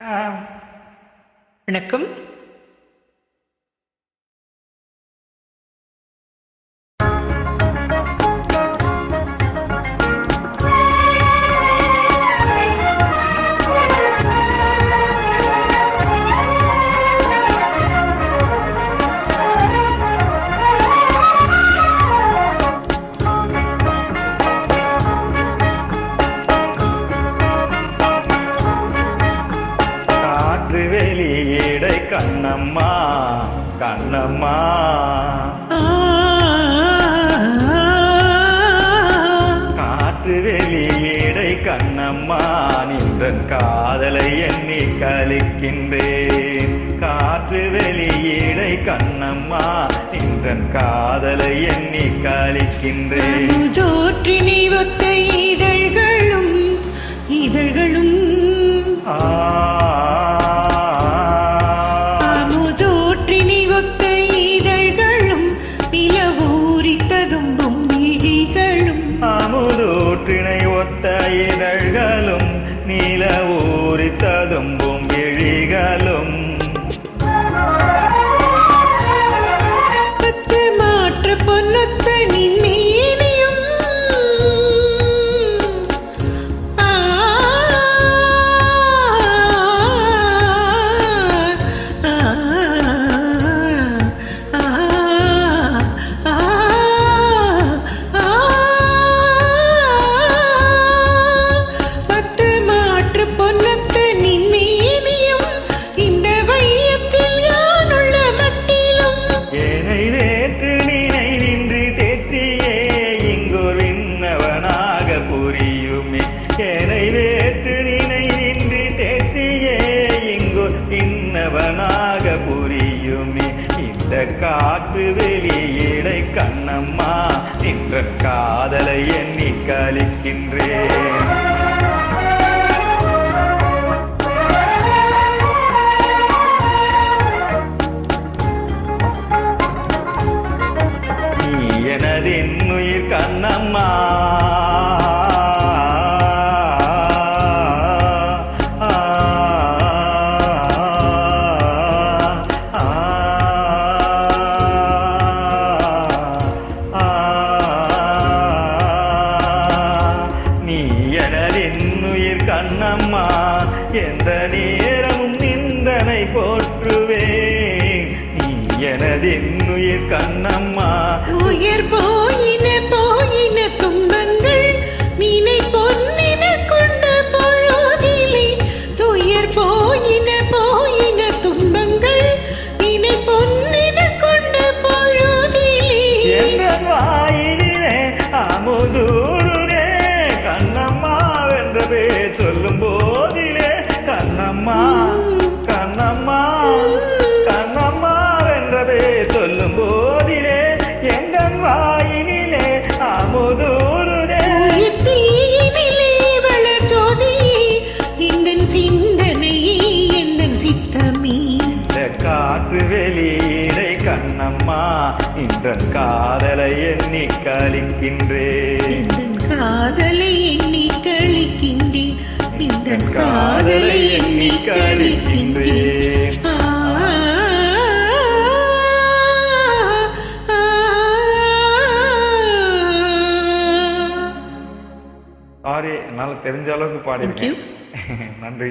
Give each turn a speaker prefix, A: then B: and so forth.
A: ஆ, வணக்கம். காற்று வெளியீடை கண்ணம்மா கண்ணம்மா, காற்று வெளியீடை கண்ணம்மா, நின்றன் காதலை எண்ணி கழிக்கின்றேன். காற்று வெளியீடை கண்ணம்மா, நின்றன் காதலை எண்ணி கழிக்கின்றேன்.
B: ஜோற்றினை ஒத்த இதழ்களும் இதழ்களும் முஜோற்றினை ஒத்த இதழ்களும் நிலவூரித்ததும் விழிகளும்.
A: அமுதூற்றினை ஒத்த இதழ்களும் நீல ஊறி ததும்பும் விழிகளும்.
B: பத்து மாற்ற பொன்னொத்த நின்மேனியும்
A: இன்னவனாக புரியுமே. இந்த காற்று வெளியீடை கண்ணம்மா, நின்ற காதலை எண்ணி கழிக்கின்றேன். நீ எனதின்னுயிர் கண்ணம்மா, கண்ணம்மா, எந்த நேரமும் நிந்தனை போற்றுவேன். நீ எனதின்னுயிர் கண்ணம்மா.
B: உயர் போயின போயின துன்பங்கள் நீனை பொன்னின கொண்ட பொழுதிலே. துயர் போயின போயின துன்பங்கள் நீனை பொன்னின கொண்ட பொழுதிலே.
A: எந்த வாயிலே அமுதூருனே கண்ணம்மா வென்றவே சொல்லும் போதிலே. கண்ணம்மா கண்ணம்மா கண்ணம்மா வென்றவே சொல்லும் போதிலே. எங்கள் வாயினிலே அமுதூருனே.
B: தீயினிலே வளர் ஜோதியே எந்தன் சிந்தனையே எந்தன் சித்தமே.
A: இந்த காற்று வெளியீடை கண்ணம்மா, இந்த காதலை எண்ணி கழிக்கின்றேன்.
B: எந்தன் காதலை எண்ணி கழிக்கின்றேன். இந்த காதலை எண்ணி கழிக்கின்றேன்.
A: சாரி, என்னால் தெரிஞ்ச அளவுக்கு பாடிருக்கேன். நன்றி.